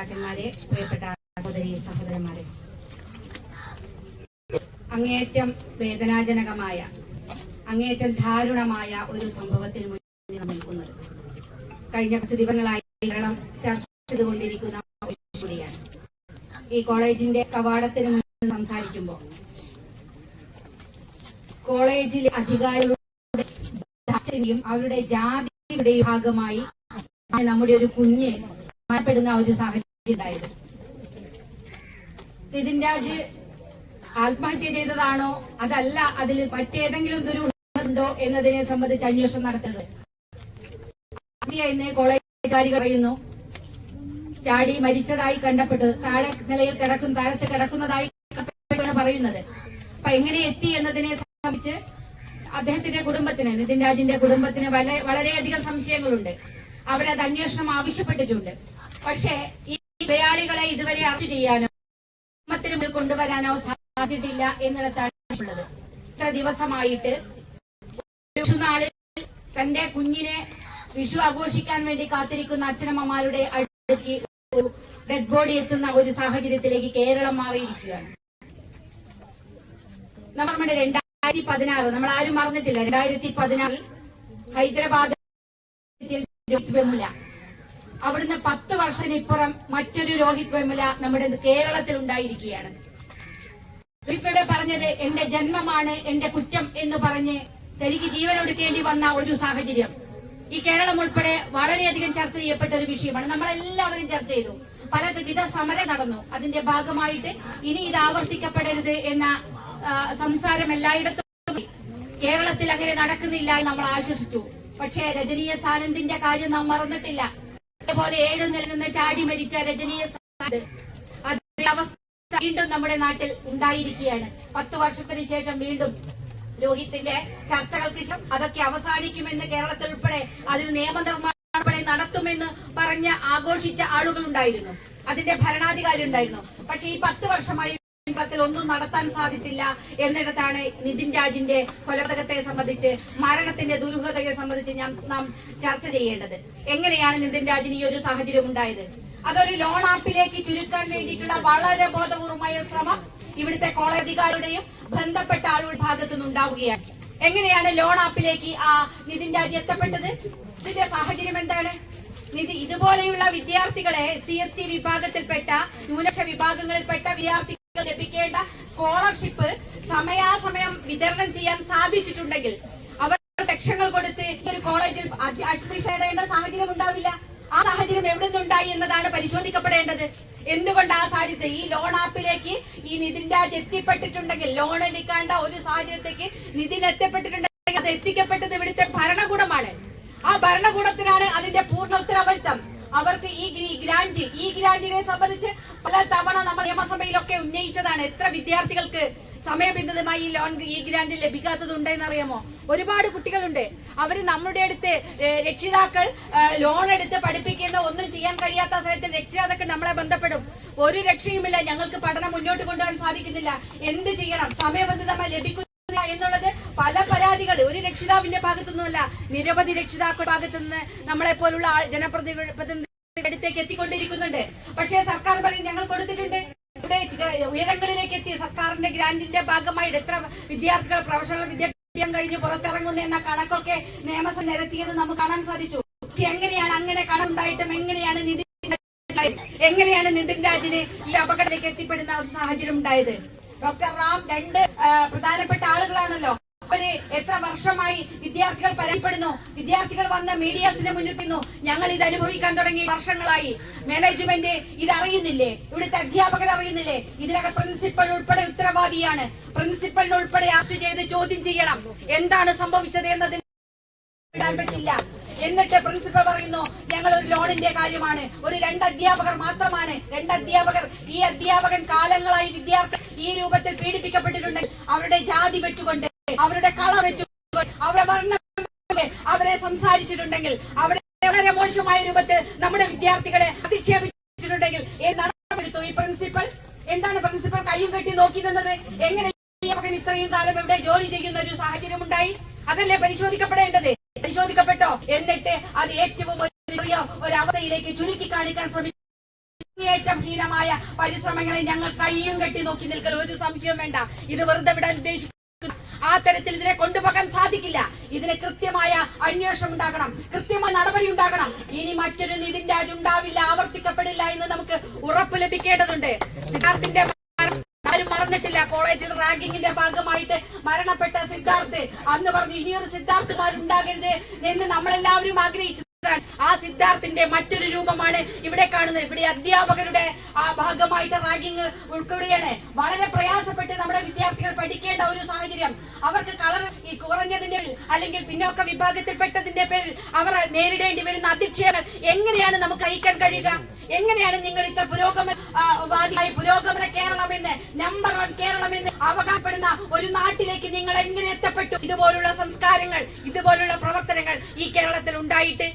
നേതാക്കന്മാരെ, പ്രിയപ്പെട്ട സഹോദരി സഹോദരന്മാരെ, അങ്ങേയറ്റം വേദനാജനകമായ, അങ്ങേയറ്റം ദാരുണമായ ഒരു സംഭവത്തിന് മുന്നിൽ നിൽക്കുന്നത് കഴിഞ്ഞ 10 ദിവസങ്ങളായി കേരളം ചർച്ച ചെയ്തുകൊണ്ടിരിക്കുന്ന കൂടിയാണ്. ഈ കോളേജിന്റെ കവാടത്തിന് മുന്നിൽ സംസാരിക്കുമ്പോൾ കോളേജിലെ അധികാരികളുടെ അവരുടെ ജാതിയുടെ ഭാഗമായി നമ്മുടെ ഒരു കുഞ്ഞ് മരണപ്പെടുന്ന ഒരു സാഹചര്യം ഉണ്ടായത്. നിതിൻ രാജ് ആത്മഹത്യ ചെയ്തതാണോ അതല്ല അതിൽ മറ്റേതെങ്കിലും ദുരൂഹതയുണ്ടോ എന്നതിനെ സംബന്ധിച്ച് അന്വേഷണം നടത്തുന്നത് എന്ന് കോളേജുകാരി പറയുന്നു. ചാടി മരിച്ചതായി കണ്ടപ്പെട്ടു, താഴത്ത് കിടക്കുന്നതായി പറയുന്നത്. അപ്പൊ എങ്ങനെ എത്തി എന്നതിനെ സംബന്ധിച്ച് അദ്ദേഹത്തിന്റെ കുടുംബത്തിന്, നിതിൻ രാജിന്റെ കുടുംബത്തിന് വളരെയധികം സംശയങ്ങളുണ്ട്. അവരത് അന്വേഷണം ആവശ്യപ്പെട്ടിട്ടുണ്ട്. പക്ഷേ ഈ കൊലയാളികളെ ഇതുവരെ അറസ്റ്റ് ചെയ്യാനോ കുടുംബത്തിന് മുന്നിൽ കൊണ്ടുവരാനോ സാധിച്ചിട്ടില്ല എന്നിടത്താണ് ഉള്ളത്. ഇത്ര ദിവസമായിട്ട് വിഷുനാളിൽ തന്റെ കുഞ്ഞിനെ വിഷു ആഘോഷിക്കാൻ വേണ്ടി കാത്തിരിക്കുന്ന അച്ഛനമ്മമാരുടെ അടുത്തേക്ക് ഒരു ഡെഡ് ബോഡി എത്തുന്ന ഒരു സാഹചര്യത്തിലേക്ക് കേരളം മാറിയിരിക്കുകയാണ്. നമ്മുടെ 2016 നമ്മൾ ആരും മറന്നിട്ടില്ല. 2016 ഹൈദരാബാദ് രോഹിത് വെമുല, അവിടുന്ന് 10 വർഷത്തിനിപ്പുറം മറ്റൊരു രോഹിത് വെമുല നമ്മുടെ കേരളത്തിൽ ഉണ്ടായിരിക്കുകയാണ്. രോഹിത് വെമുല പറഞ്ഞത് എന്റെ ജന്മമാണ് എന്റെ കുറ്റം എന്ന് പറഞ്ഞ് തനിക്ക് ജീവനൊടുക്കേണ്ടി വന്ന ഒരു സാഹചര്യം ഈ കേരളം ഉൾപ്പെടെ വളരെയധികം ചർച്ച ചെയ്യപ്പെട്ട ഒരു വിഷയമാണ്. നമ്മളെല്ലാവരും ചർച്ച ചെയ്തു. പലവിധ സമരം നടന്നു. അതിന്റെ ഭാഗമായിട്ട് ഇനി ഇത് ആവർത്തിക്കപ്പെടരുത് എന്ന സംസാരം എല്ലായിടത്തും. കേരളത്തിൽ അങ്ങനെ നടക്കുന്നില്ല എന്ന് നമ്മൾ ആശ്വസിച്ചു. പക്ഷേ രജനീയ സാനന്ദിന്റെ കാര്യം നാം മറന്നിട്ടില്ല. അതേപോലെ 7 നിലയിൽ നിന്ന് ചാടി മരിച്ച രജനീയ സാനന്ദ്, അതേ അവസ്ഥ വീണ്ടും നമ്മുടെ നാട്ടിൽ ഉണ്ടായിരിക്കുകയാണ്. 10 വർഷത്തിന് ശേഷം വീണ്ടും രോഹിത്തിന്റെ ചർച്ചകൾക്ക് അതൊക്കെ അവസാനിക്കുമെന്ന് കേരളത്തിൽ ഉൾപ്പെടെ അതിൽ നിയമനിർമ്മാണം നടത്തുമെന്ന് പറഞ്ഞ് ആഘോഷിച്ച ആളുകൾ ഉണ്ടായിരുന്നു. അതിന്റെ ഭരണാധികാരി ഉണ്ടായിരുന്നു. പക്ഷെ ഈ 10 വർഷമായി ഒന്നും നടത്താൻ സാധിച്ചില്ല എന്നിടത്താണ് നിതിൻ രാജിന്റെ കൊലപാതകത്തെ സംബന്ധിച്ച്, മരണത്തിന്റെ ദുരൂഹതയെ സംബന്ധിച്ച് നാം ചർച്ച ചെയ്യേണ്ടത്. എങ്ങനെയാണ് നിതിൻ രാജിന് ഈ ഒരു സാഹചര്യം ഉണ്ടായത്? അതൊരു ലോൺ ആപ്പിലേക്ക് ചുരുക്കാൻ വേണ്ടിയിട്ടുള്ള വളരെ ബോധപൂർവമായ ശ്രമം ഇവിടുത്തെ കോളേജുകാരുടെയും ബന്ധപ്പെട്ട ആളുകളുടെ ഭാഗത്തു നിന്നുണ്ടാവുകയാണ്. എങ്ങനെയാണ് ലോൺ ആപ്പിലേക്ക് നിതിൻ രാജി എത്തപ്പെട്ടത്? ഇതിന്റെ സാഹചര്യം എന്താണ്? ഇതുപോലെയുള്ള വിദ്യാർത്ഥികളെ CST വിഭാഗത്തിൽപ്പെട്ട ന്യൂനപക്ഷ വിഭാഗങ്ങളിൽപ്പെട്ട വിദ്യാർത്ഥികൾ ലഭിക്കേണ്ട സ്കോളർഷിപ്പ് സമയാസമയം വിതരണം ചെയ്യാൻ സാധിച്ചിട്ടുണ്ടെങ്കിൽ അവർ ലക്ഷങ്ങൾ കൊടുത്ത് ഒരു കോളേജിൽ അഡ്മിഷൻ നേടേണ്ട സാഹചര്യം ഉണ്ടാവില്ല. ആ സാഹചര്യം എവിടെ നിന്നുണ്ടായി എന്നതാണ് പരിശോധിക്കപ്പെടേണ്ടത്. എന്തുകൊണ്ട് ആ സാഹചര്യത്തെ ഈ ലോൺ ആപ്പിലേക്ക് ഈ നിതിൻ രാജ് എത്തിപ്പെട്ടിട്ടുണ്ടെങ്കിൽ, ലോൺ എടുക്കേണ്ട ഒരു സാഹചര്യത്തേക്ക് നിതിൻ എത്തിപ്പെട്ടിട്ടുണ്ടെങ്കിൽ അത് എത്തിക്കപ്പെട്ടത് ഇവിടുത്തെ ഭരണകൂടമാണ്. ആ ഭരണകൂടത്തിനാണ് അതിന്റെ പൂർണ്ണ ഉത്തരവാദിത്തം. അവർക്ക് ഈ ഗ്രാന്റിനെ സംബന്ധിച്ച് പല തവണ നമ്മൾ നിയമസഭയിലൊക്കെ ഉന്നയിച്ചതാണ്. എത്ര വിദ്യാർത്ഥികൾക്ക് സമയബന്ധിതമായി ഈ ഗ്രാന്റ് ലഭിക്കാത്തതുണ്ടെന്ന് അറിയാമോ? ഒരുപാട് കുട്ടികളുണ്ട്. അവര് നമ്മുടെ അടുത്ത് രക്ഷിതാക്കൾ ലോൺ എടുത്ത് പഠിപ്പിക്കുന്ന ഒന്നും ചെയ്യാൻ കഴിയാത്ത സമയത്ത് രക്ഷിതാക്കൾ നമ്മളെ ബന്ധപ്പെടും. ഒരു രക്ഷയുമില്ല, ഞങ്ങൾക്ക് പഠനം മുന്നോട്ട് കൊണ്ടുപോകാൻ സാധിക്കുന്നില്ല, എന്ത് ചെയ്യണം, സമയബന്ധിതമായി ലഭിക്കുന്നു എന്നുള്ളത് പല പരാതികൾ ഒരു രക്ഷിതാവിന്റെ ഭാഗത്തുനിന്നല്ല, നിരവധി രക്ഷിതാക്കളുടെ ഭാഗത്തുനിന്ന് നമ്മളെ പോലുള്ള ജനപ്രതിനിധികളുടെ അടുത്തേക്ക് എത്തിക്കൊണ്ടിരിക്കുന്നുണ്ട്. പക്ഷേ സർക്കാർ പറയും ഞങ്ങൾ കൊടുത്തിട്ടുണ്ട്. ഉയരങ്ങളിലേക്ക് എത്തി സർക്കാരിന്റെ ഗ്രാന്റിന്റെ ഭാഗമായിട്ട് എത്ര വിദ്യാർത്ഥികൾ പ്രൊഫഷണൽ വിദ്യാഭ്യാസം കഴിഞ്ഞ് പുറത്തിറങ്ങുന്നു എന്ന കണക്കൊക്കെ നിയമസഭ നിരത്തിയത് നമുക്ക് കാണാൻ സാധിച്ചു. എങ്ങനെയാണ് അങ്ങനെ കണക്കുണ്ടായിട്ടും എങ്ങനെയാണ് നിതിൻ രാജിന് ഈ അപകടത്തിലേക്ക് എത്തിപ്പെടുന്ന ഒരു സാഹചര്യം ഉണ്ടായത്? ഡോക്ടർ റാം 2 പ്രധാനപ്പെട്ട ആളുകളാണല്ലോ. അവര് എത്ര വർഷമായി വിദ്യാർത്ഥികൾ പരാതിപ്പെടുന്നു. വിദ്യാർത്ഥികൾ വന്ന മീഡിയാസിന് മുന്നിൽ നിന്നു ഞങ്ങൾ ഇത് അനുഭവിക്കാൻ തുടങ്ങി വർഷങ്ങളായി. മാനേജ്മെന്റ് ഇത് അറിയുന്നില്ലേ? ഇവിടുത്തെ അധ്യാപകർ അറിയുന്നില്ലേ? ഇതിനകം പ്രിൻസിപ്പൽ ഉൾപ്പെടെ ഉത്തരവാദിയാണ്. പ്രിൻസിപ്പലിനെ ഉൾപ്പെടെ അറസ്റ്റ് ചെയ്ത് ചോദ്യം ചെയ്യണം. എന്താണ് സംഭവിച്ചത് എന്നതിന് പറ്റില്ല. എന്നിട്ട് പ്രിൻസിപ്പൽ പറയുന്നു ഞങ്ങൾ ഒരു ലോണിന്റെ കാര്യമാണ്, ഒരു 2 അധ്യാപകർ മാത്രമാണ്. 2 അധ്യാപകർ, ഈ അധ്യാപകൻ കാലങ്ങളായി വിദ്യാർത്ഥി ഈ രൂപത്തിൽ പീഡിപ്പിക്കപ്പെട്ടിട്ടുണ്ട്. അവരുടെ ജാതി വെച്ചുകൊണ്ട്, അവരുടെ കളർ വെച്ചുകൊണ്ട്, അവരെ വർണ്ണം, അവരെ സംസാരിച്ചിട്ടുണ്ടെങ്കിൽ, അവരെ വളരെ മോശമായ രൂപത്തിൽ നമ്മുടെ വിദ്യാർത്ഥികളെ അധിക്ഷേപിച്ചിട്ടുണ്ടെങ്കിൽ നടപടിയെടുത്തു ഈ പ്രിൻസിപ്പൽ. എന്താണ് പ്രിൻസിപ്പൽ കയ്യും കെട്ടി നോക്കി നിന്നത്? എങ്ങനെ ഇത്രയും കാലം ഇവിടെ ജോലി ചെയ്യുന്ന ഒരു സാഹചര്യം ഉണ്ടായി? അതല്ലേ പരിശോധിക്കപ്പെടേണ്ടത്? പരിശോധിക്കപ്പെട്ടോ? എന്നിട്ട് അത് ഏറ്റവും ഒരു അവസ്ഥയിലേക്ക് ചുരുക്കി കാണിക്കാൻ ശ്രമിച്ചു. ഏറ്റവും ഹീനമായ പരിശ്രമങ്ങളെ ഞങ്ങൾ കയ്യും കെട്ടി നോക്കി നിൽക്കൽ ഒരു സംശയവും വേണ്ട. ഇത് വെറുതെ വിടാൻ ഉദ്ദേശിക്കുന്നു. ആ തരത്തിൽ ഇതിനെ കൊണ്ടുപോകാൻ സാധിക്കില്ല. ഇതിന് കൃത്യമായ അന്വേഷണം ഉണ്ടാകണം, കൃത്യമായ നടപടി ഉണ്ടാകണം. ഇനി മറ്റൊരു നിതിൻ രാജ് ഉണ്ടാവില്ല, ആവർത്തിക്കപ്പെടില്ല എന്ന് നമുക്ക് ഉറപ്പ് ലഭിക്കേണ്ടതുണ്ട്. സിദ്ധാർത്ഥിന്റെ ആരും മറന്നിട്ടില്ല. കോളേജിൽ റാങ്കിങ്ങിന്റെ ഭാഗമായിട്ട് മരണപ്പെട്ട സിദ്ധാർത്ഥ് അന്ന് പറഞ്ഞു ഇനിയൊരു സിദ്ധാർത്ഥുമാരുണ്ടാകരുത് എന്ന് നമ്മളെല്ലാവരും ആഗ്രഹിച്ചു. ആ സിദ്ധാർത്ഥിന്റെ മറ്റൊരു രൂപമാണ് ഇവിടെ കാണുന്നത്. ഇവിടെ അധ്യാപകരുടെ ആ ഭാഗമായിട്ട് റാങ്കിങ് ഉൾക്കൊള്ളുകയാണ്. വളരെ പ്രയാസപ്പെട്ട് നമ്മുടെ വിദ്യാർത്ഥികൾ പഠിക്കേണ്ട ഒരു സാഹചര്യം. അവർക്ക് കളർ ഈ കുറഞ്ഞതിന്റെ അല്ലെങ്കിൽ പിന്നോക്ക വിഭാഗത്തിൽപ്പെട്ടതിന്റെ പേരിൽ അവർ നേരിടേണ്ടി വരുന്ന അധിക്ഷേപങ്ങൾ എങ്ങനെയാണ് നമുക്ക് അയക്കാൻ കഴിയുക? എങ്ങനെയാണ് നിങ്ങൾ ഇത്ര പുരോഗമന കേരളമെന്ന് നമ്പർ 1 കേരളമെന്ന് അവകാശപ്പെടുന്ന ഒരു നാട്ടിലേക്ക് നിങ്ങൾ എങ്ങനെ എത്തപ്പെട്ടു? ഇതുപോലുള്ള സംസ്കാരങ്ങൾ, ഇതുപോലുള്ള പ്രവർത്തനങ്ങൾ ഈ കേരളത്തിൽ ഉണ്ടായിട്ട്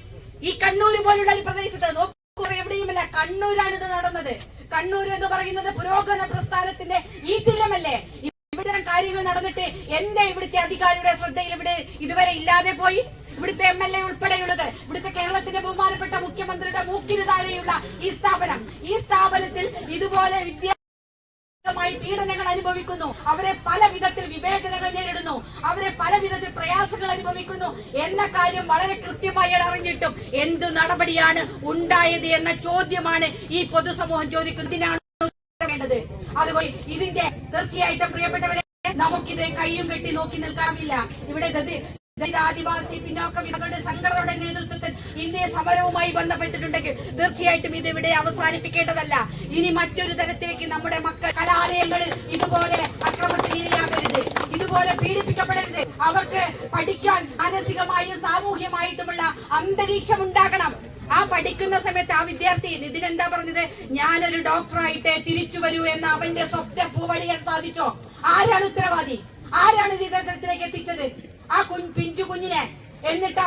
ഈ കണ്ണൂർ പോലുള്ള ഒരു പ്രദേശത്ത് നോക്കൂ, എവിടെയുമല്ല, കണ്ണൂരാണിത് നടന്നത്. കണ്ണൂർ എന്ന് പറയുന്നത് പുരോഗമന പ്രസ്ഥാനത്തിന്റെ ഈറ്റില്ലമല്ലേ? ഇവിടുത്തെ കാര്യങ്ങൾ നടന്നിട്ട് എന്റെ ഇവിടുത്തെ അധികാരിയുടെ ശ്രദ്ധയിൽ ഇവിടെ ഇതുവരെ ഇല്ലാതെ പോയി. ഇവിടുത്തെ MLA ഉൾപ്പെടെയുള്ളത്, ഇവിടുത്തെ കേരളത്തിന്റെ ബഹുമാനപ്പെട്ട മുഖ്യമന്ത്രിയുടെ മൂക്കിന് താഴെയുള്ള ഈ സ്ഥാപനത്തിൽ ഇതുപോലെ പീഡനങ്ങൾ അനുഭവിക്കുന്നു. അവരെ പല വിധത്തിൽ വിവേചനങ്ങൾ നേരിടുന്നു, അവരെ പല വിധത്തിൽ പ്രയാസങ്ങൾ അനുഭവിക്കുന്നു എന്ന കാര്യം വളരെ കൃത്യമായി അറിഞ്ഞിട്ടും എന്തു നടപടിയാണ് ഉണ്ടായത് എന്ന ചോദ്യമാണ് ഈ പൊതുസമൂഹം ചോദിക്കുന്നതിനാണ് വേണ്ടത്. അതുകൊണ്ട് ഇതിന്റെ തീർച്ചയായിട്ടും പ്രിയപ്പെട്ടവരെ നമുക്കിത് കയ്യും കെട്ടി നോക്കി നിൽക്കാമില്ല. ഇവിടെ ആദിവാസി പിന്നോക്ക വിഭാഗങ്ങളുടെ സംഘടനയുടെ നേതൃത്വത്തിൽ ഇന്ത്യ സമരവുമായി ബന്ധപ്പെട്ടിട്ടുണ്ടെങ്കിൽ തീർച്ചയായിട്ടും ഇത് ഇവിടെ അവസാനിപ്പിക്കേണ്ടതല്ല. ഇനി മറ്റൊരു തരത്തിലേക്ക് നമ്മുടെ മക്കൾ കലാലയങ്ങളിൽ ഇതുപോലെ അക്രമത്തിന് ഇരയാകരുത്, ഇതുപോലെ പീഡിപ്പിക്കപ്പെടരുത്. അവർക്ക് പഠിക്കാൻ മാനസികമായും സാമൂഹ്യമായിട്ടുമുള്ള അന്തരീക്ഷം ഉണ്ടാകണം. ആ പഠിക്കുന്ന സമയത്ത് ആ വിദ്യാർത്ഥി ഇതിനെന്താ പറഞ്ഞത്? ഞാനൊരു ഡോക്ടറായിട്ട് തിരിച്ചു വരൂ എന്ന അവന്റെ സ്വപ്നം പൂവടിയാൻ സാധിച്ചോ? ആരാണ് ഉത്തരവാദി? ആരാണ് വിദ്യാർത്ഥിയിലേക്ക് എത്തിച്ചത്? ആ പിഞ്ചു കുഞ്ഞിനെ. എന്നിട്ട്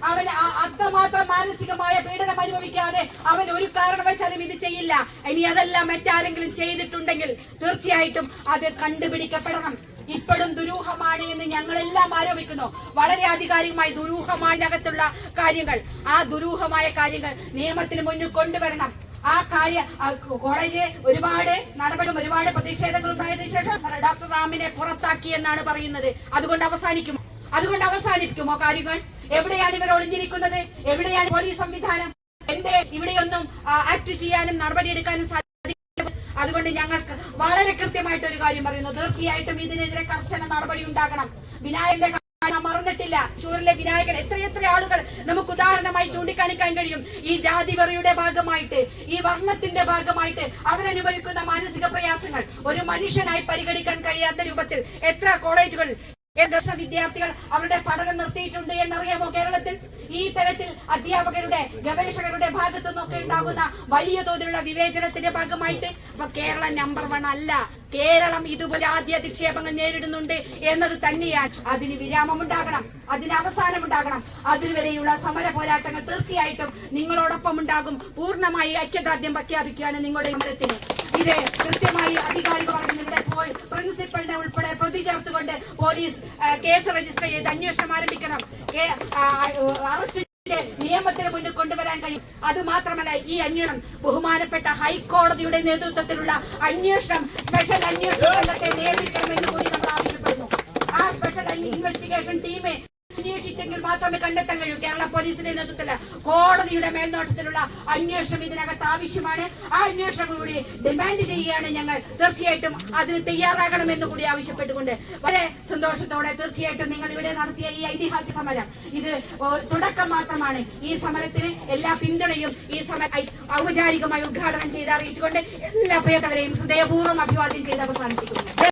അവൻ അത്രമാത്രം മാനസികമായ പീഡനം അനുഭവിക്കാതെ അവൻ ഒരു കാരണവശാലും ഇത് ചെയ്യില്ല. ഇനി അതെല്ലാം മറ്റാരെങ്കിലും ചെയ്തിട്ടുണ്ടെങ്കിൽ തീർച്ചയായിട്ടും അത് കണ്ടുപിടിക്കപ്പെടണം. ഇപ്പോഴും ദുരൂഹമാണ് എന്ന് ഞങ്ങളെല്ലാം ആരോപിക്കുന്നു. വളരെ ആധികാരികമായി ദുരൂഹമായകത്തുള്ള കാര്യങ്ങൾ, ആ ദുരൂഹമായ കാര്യങ്ങൾ നിയമത്തിന് മുന്നിൽ കൊണ്ടുവരണം. ആ കോളേജ് ഒരുപാട് നടപടിയും ഒരുപാട് പ്രതിഷേധങ്ങൾ ഉണ്ടായതിനു ശേഷം ഡോക്ടർ റാമിനെ പുറത്താക്കി എന്നാണ് പറയുന്നത്. അതുകൊണ്ട് അവസാനിപ്പിക്കുമോ കാര്യങ്ങൾ? എവിടെയാണ് ഇവർ ഒളിഞ്ഞിരിക്കുന്നത്? എവിടെയാണ് പോലീസ് സംവിധാനം? ഇവിടെയൊന്നും ആക്ട് ചെയ്യാനും നടപടിയെടുക്കാനും സാധിക്കില്ല. അതുകൊണ്ട് ഞങ്ങൾക്ക് വളരെ കൃത്യമായിട്ട് ഒരു കാര്യം പറയുന്നു, തീർച്ചയായിട്ടും ഇതിനെതിരെ കർശന നടപടി ഉണ്ടാകണം. വിനായകന്റെ മറന്നിട്ടില്ല. ഷൂറിലെ വിനായകൻ എത്രയെത്ര ആളുകൾ നമുക്ക് ഉദാഹരണമായി ചൂണ്ടിക്കാണിക്കാൻ കഴിയും. ഈ ജാതിവെറിയുടെ ഭാഗമായിട്ട്, ഈ വർണ്ണത്തിന്റെ ഭാഗമായിട്ട് അവരനുഭവിക്കുന്ന മാനസിക പ്രയാസങ്ങൾ ഒരു മനുഷ്യനായി പരിഗണിക്കാൻ കഴിയാത്ത രൂപത്തിൽ എത്ര കോളേജുകൾ വിദ്യാർത്ഥികൾ അവരുടെ പഠനം നിർത്തിയിട്ടുണ്ട് എന്നറിയാമോ കേരളത്തിൽ? ഈ തരത്തിൽ അധ്യാപകരുടെ ഗവേഷകരുടെ ഭാഗത്തു നിന്നൊക്കെ ഉണ്ടാകുന്ന വലിയ തോതിലുള്ള വിവേചനത്തിന്റെ ഭാഗമായിട്ട് ഇപ്പൊ കേരളം നമ്പർ 1 അല്ല. കേരളം ഇതുപോലെ ആദ്യ അധിക്ഷേപങ്ങൾ നേരിടുന്നുണ്ട് എന്നത് തന്നെയാണ്. അതിന് വിരാമമുണ്ടാകണം, അതിന് അവസാനമുണ്ടാകണം. അതുവരെയുള്ള സമര പോരാട്ടങ്ങൾ തീർച്ചയായിട്ടും നിങ്ങളോടൊപ്പം ഉണ്ടാകും. പൂർണ്ണമായി ഐക്യദാർഢ്യം പ്രഖ്യാപിക്കുകയാണ് നിങ്ങളുടെ സമരത്തിന്. ഇത് കൃത്യമായി അധികാരികൾ പറഞ്ഞു. ഇവിടെ പ്രിൻസിപ്പലിനെ ഉൾപ്പെടെ പ്രതി ചേർത്തുകൊണ്ട് പോലീസ് കേസ് രജിസ്റ്റർ ചെയ്ത് അന്വേഷണം ആരംഭിക്കണം. അറസ്റ്റ് നിയമത്തിന് മുന്നിൽ കൊണ്ടുവരാൻ കഴിയും. അതുമാത്രമല്ല, ഈ അന്വേഷണം ബഹുമാനപ്പെട്ട ഹൈക്കോടതിയുടെ നേതൃത്വത്തിലുള്ള അന്വേഷണം, സ്പെഷ്യൽ അന്വേഷണ സംഘത്തെ നിയമിക്കണമെന്ന് കൂടി നമ്മൾ ആവശ്യപ്പെടുന്നു. ആ സ്പെഷ്യൽ ഇൻവെസ്റ്റിഗേഷൻ ടീമെ അന്വേഷിച്ചെങ്കിൽ മാത്രമേ കണ്ടെത്താൻ കഴിയൂ. കേരള പോലീസിന്റെ നേതൃത്വത്തില് കോടതിയുടെ മേൽനോട്ടത്തിലുള്ള അന്വേഷണം ഇതിനകത്ത് ആവശ്യമാണ്. ആ അന്വേഷണം കൂടി ഡിമാൻഡ് ചെയ്യുകയാണ് ഞങ്ങൾ. തീർച്ചയായിട്ടും അതിന് തയ്യാറാകണമെന്ന് കൂടി ആവശ്യപ്പെട്ടുകൊണ്ട് വളരെ സന്തോഷത്തോടെ തീർച്ചയായിട്ടും നിങ്ങൾ ഇവിടെ നടത്തിയ ഈ ഐതിഹാസിക സമരം ഇത് തുടക്കം മാത്രമാണ്. ഈ സമരത്തിന് എല്ലാ പിന്തുണയും ഈ സമരം ഔപചാരികമായി ഉദ്ഘാടനം ചെയ്ത് അറിയിച്ചുകൊണ്ട് എല്ലാ പ്രിയപ്പെട്ടവരെയും ഹൃദയപൂർവ്വം അഭിവാദ്യം ചെയ്ത് അവസാനിപ്പിക്കുന്നു.